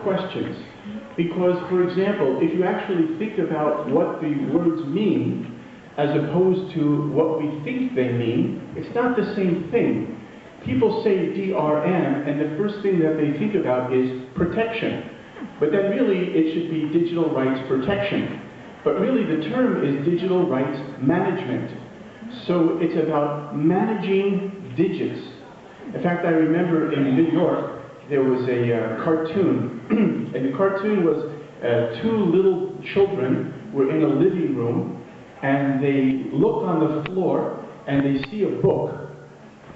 questions. Because, for example, if you actually think about what the words mean, as opposed to what we think they mean, it's not the same thing. People say DRM, and the first thing that they think about is protection. But then really, it should be digital rights protection. But really, the term is digital rights management. So it's about managing digits. In fact, I remember in New York, there was a cartoon, and the cartoon was two little children were in a living room, and they look on the floor, and they see a book.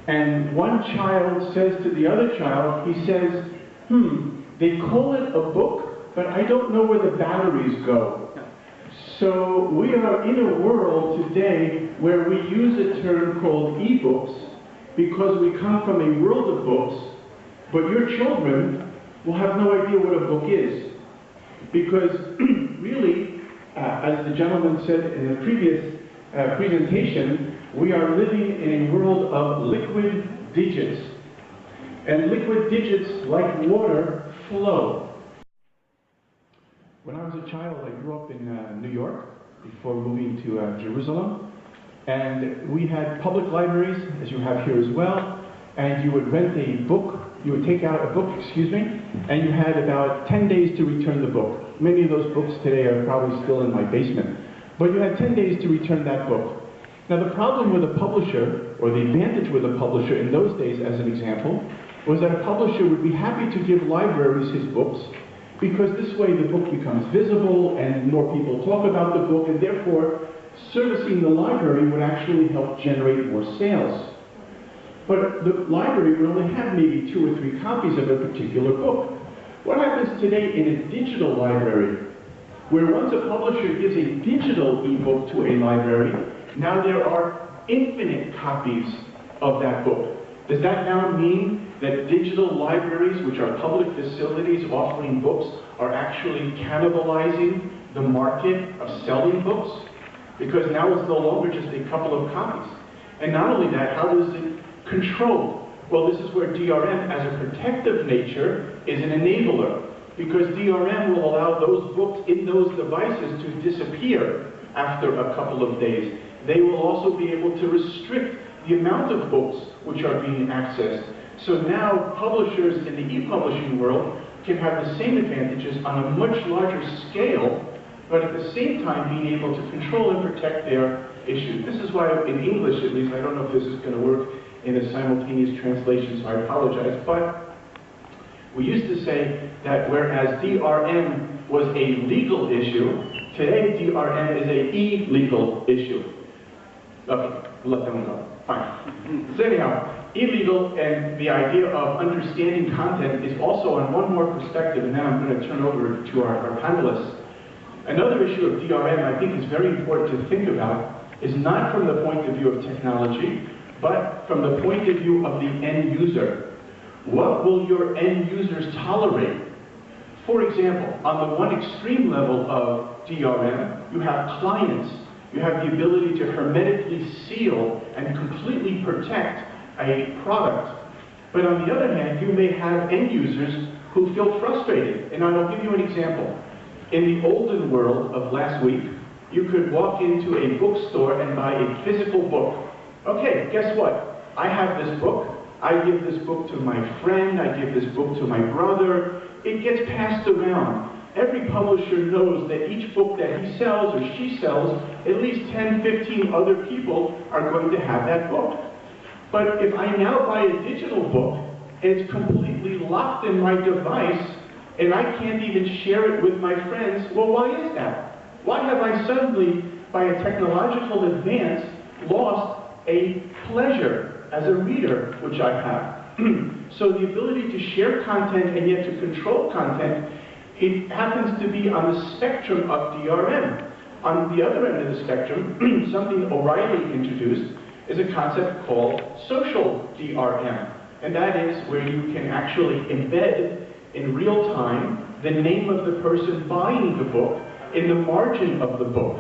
And one child says to the other child, he says, they call it a book, but I don't know where the batteries go. So we are in a world today where we use a term called e-books because we come from a world of books, but your children will have no idea what a book is. Because really, as the gentleman said in the previous presentation, we are living in a world of liquid digits. And liquid digits, like water, flow. When I was a child, I grew up in New York before moving to Jerusalem. And we had public libraries, as you have here as well. And you would rent a book, you would take out a book, and you had about 10 days to return the book. Many of those books today are probably still in my basement. But you had 10 days to return that book. Now the problem with a publisher, or the advantage with a publisher in those days as an example, was that a publisher would be happy to give libraries his books, because this way the book becomes visible and more people talk about the book, and therefore servicing the library would actually help generate more sales. But the library would only have maybe 2 or 3 copies of a particular book. What happens today in a digital library, where once a publisher gives a digital ebook to a library, now there are infinite copies of that book. Does that now mean that digital libraries, which are public facilities offering books, are actually cannibalizing the market of selling books? Because now it's no longer just a couple of copies. And not only that, how is it controlled? Well, this is where DRM, as a protective nature, is an enabler. Because DRM will allow those books in those devices to disappear after a couple of days. They will also be able to restrict the amount of books which are being accessed. So now publishers in the e-publishing world can have the same advantages on a much larger scale, but at the same time being able to control and protect their issues. This is why in English, at least, I don't know if this is going to work in a simultaneous translation, so I apologize, but we used to say that whereas DRM was a legal issue, today DRM is a illegal issue. Okay, let them go. Fine. So anyhow, illegal and the idea of understanding content is also on one more perspective, and then I'm going to turn over to our panelists. Another issue of DRM I think is very important to think about is not from the point of view of technology, but from the point of view of the end user. What will your end users tolerate? For example, on the one extreme level of DRM, you have clients. You have the ability to hermetically seal and completely protect a product. But on the other hand, you may have end users who feel frustrated. And I'll give you an example. In the olden world of last week, you could walk into a bookstore and buy a physical book. Okay, guess what? I have this book. I give this book to my friend. I give this book to my brother. It gets passed around. Every publisher knows that each book that he sells or she sells, at least 10, 15 other people are going to have that book. But if I now buy a digital book, and it's completely locked in my device, and I can't even share it with my friends, well, why is that? Why have I suddenly, by a technological advance, lost a pleasure as a reader, which I have? So the ability to share content and yet to control content, it happens to be on the spectrum of DRM. On the other end of the spectrum, something O'Reilly introduced is a concept called social DRM. And that is where you can actually embed in real time the name of the person buying the book in the margin of the book.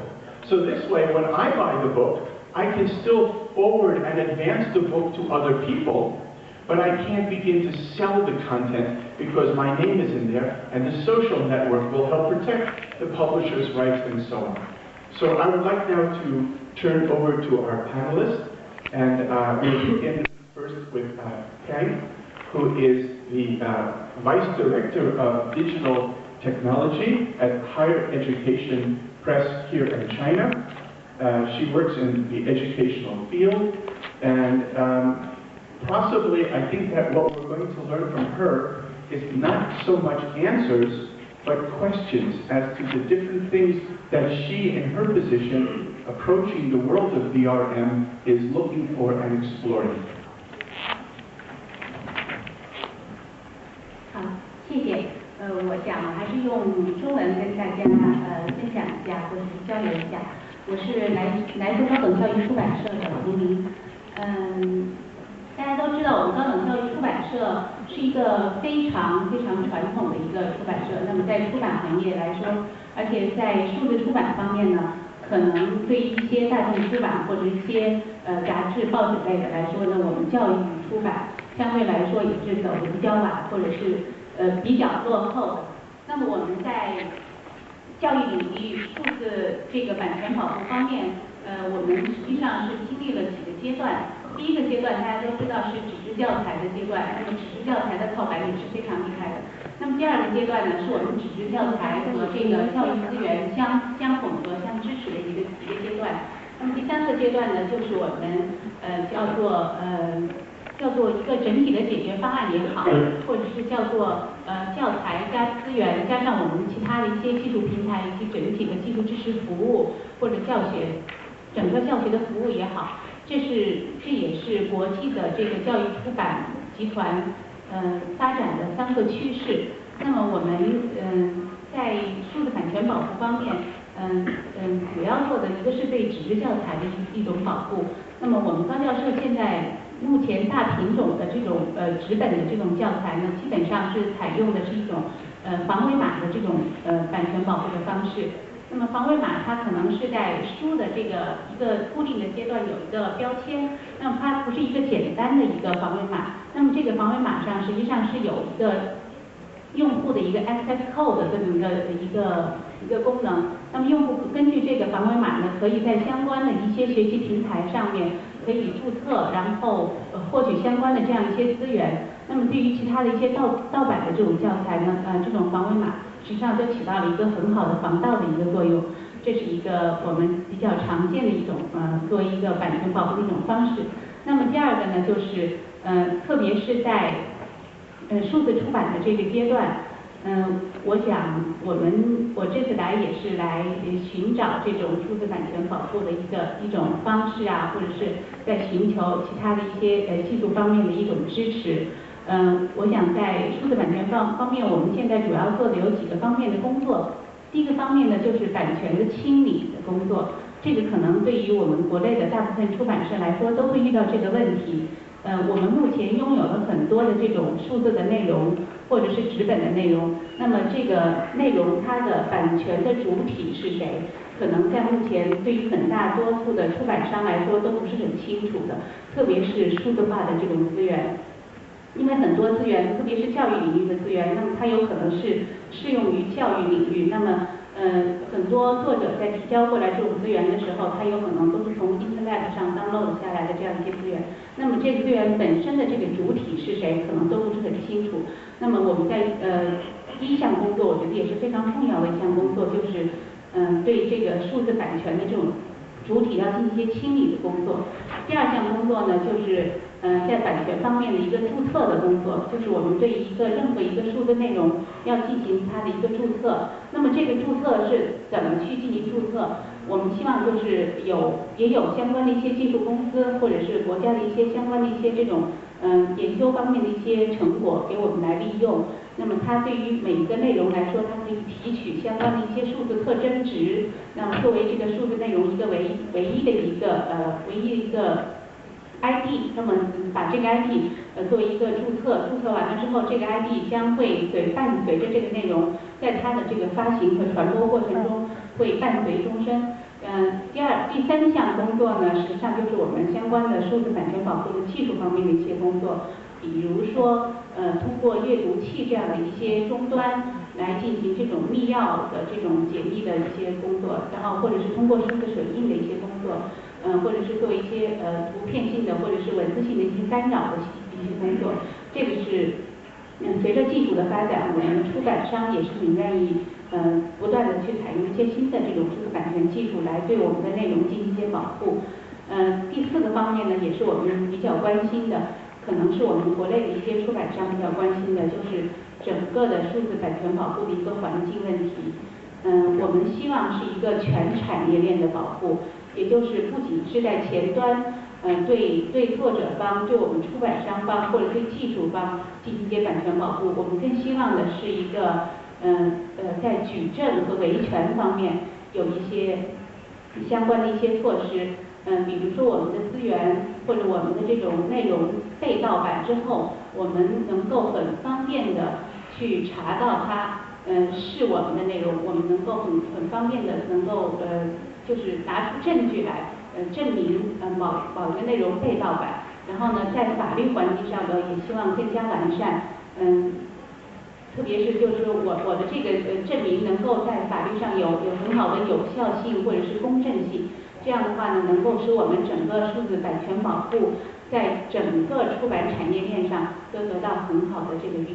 So this way, when I buy the book, I can still forward and advance the book to other people, but I can't begin to sell the content because my name is in there, and the social network will help protect the publisher's rights and so on. So I would like now to turn over to our panelists, and we'll begin first with Peng, who is the Vice Director of Digital Technology at Higher Education Press here in China. She works in the educational field, and possibly I think that what we're going to learn from her is not so much answers, but questions as to the different things that she, in her position, approaching the world of VRM, is looking for and exploring. 好，谢谢。我想还是用中文跟大家分享一下，或者是交流一下。我是来自高等教育出版社的胡明。大家都知道，我们高等教育出版社是一个非常传统的一个出版社。那么在出版行业来说，而且在数字出版方面呢，可能对于一些大众出版或者一些杂志、报纸类的来说呢，我们教育出版相对来说也是走得比较晚，或者是比较落后的。那么我们在教育领域数字这个版权保护方面，我们实际上是经历了几个阶段。第一个阶段大家都知道是纸质教材的阶段，那么纸质教材的靠版也是非常厉害的。那么第二个阶段呢，是我们纸质教材和这个教育资源相混合、相支持的一个阶段。那么第三个阶段呢，就是我们叫做一个整体的解决方案也好，或者是叫做教材加资源加上我们其他的一些技术平台以及整体的技术支持服务或者整个教学的服务也好，这也是国际的这个教育出版集团发展的3个趋势。那么我们在数字版权保护方面，主要做的一个是对纸质教材的一种保护。那么我们高教社现在目前大品种的这种纸本的这种教材呢，基本上是采用的是一种防伪码的这种版权保护的方式。那么防伪码它可能是在书的这个一个固定的阶段有一个标签，那么它不是一个简单的一个防伪码。那么这个防伪码上实际上是有一个用户的一个 access code 的这么一个功能。那么用户根据这个防伪码呢，可以在相关的一些学习平台上面可以注册，然后获取相关的这样一些资源。那么对于其他的一些盗版的这种教材呢，这种防伪码实际上就起到了一个很好的防盗的一个作用。这是一个我们比较常见的一种作为一个版权保护的一种方式。那么第二个呢，就是特别是在数字出版的这个阶段，我想我这次来也是来寻找这种数字版权保护的一种方式啊，或者是在寻求其他的一些技术方面的一种支持。我想在数字版权方面，我们现在主要做的有几个方面的工作。第一个方面呢，就是版权的清理的工作。这个可能对于我们国内的大部分出版社来说都会遇到这个问题。我们目前拥有了很多的这种数字的内容，或者是纸本的内容。那么这个内容它的版权的主体是谁？可能在目前对于很大多数的出版商来说都不是很清楚的，特别是数字化的这种资源。因为很多资源，特别是教育领域的资源，那么它有可能是适用于教育领域。那么很多作者在提交过来这种资源的时候，它有可能都是从 Internet 上 download 下来的这样一些资源。那么这个资源本身的这个主体是谁，可能都不是很清楚。那么我们在第一项工作，我觉得也是非常重要的一项工作，就是对这个数字版权的这种主体要进行一些清理的工作。第二项工作呢，就是在版权方面的一个注册的工作，就是我们对任何一个数字内容要进行它的一个注册。那么这个注册是怎么去进行注册？我们希望就是也有相关的一些技术公司，或者是国家的一些相关的一些这种研究方面的一些成果给我们来利用。那么它对于每一个内容来说，它可以提取相关的一些数字特征值，那么作为这个数字内容一个唯一的一个ID， 那么把这个 ID 作为一个注册完了之后，这个 ID 将会伴随着这个内容，在它的这个发行和传播过程中会伴随终身。第三项工作呢，实际上就是我们相关的数字版权保护的技术方面的一些工作。比如说通过阅读器这样的一些终端来进行这种密钥的这种解密的一些工作，然后或者是通过数字水印的一些工作，或者是做一些图片性的或者是文字性的一些干扰的一些工作，这个是随着技术的发展，我们出版商也是很愿意不断的去采用一些新的这种数字版权技术来对我们的内容进行一些保护。第四个方面呢，也是我们比较关心的，可能是我们国内的一些出版商比较关心的，就是整个的数字版权保护的一个环境问题。我们希望是一个全产业链的保护，也就是不仅是在前端，对作者方、对我们出版商方或者对技术方进行一些版权保护，我们更希望的是一个在举证和维权方面有一些相关的一些措施。比如说我们的资源或者我们的这种内容被盗版之后，我们能够很方便的去查到它是我们的内容，我们能够很方便的能够就是拿出证据来证明某一个内容被盗版。然后呢，在法律环境上呢，也希望更加完善。特别是就是说我的这个证明能够在法律上有很好的有效性或者是公正性，这样的话呢，能够使我们整个数字版权保护在整个出版产业链上都得到很好的这个运用。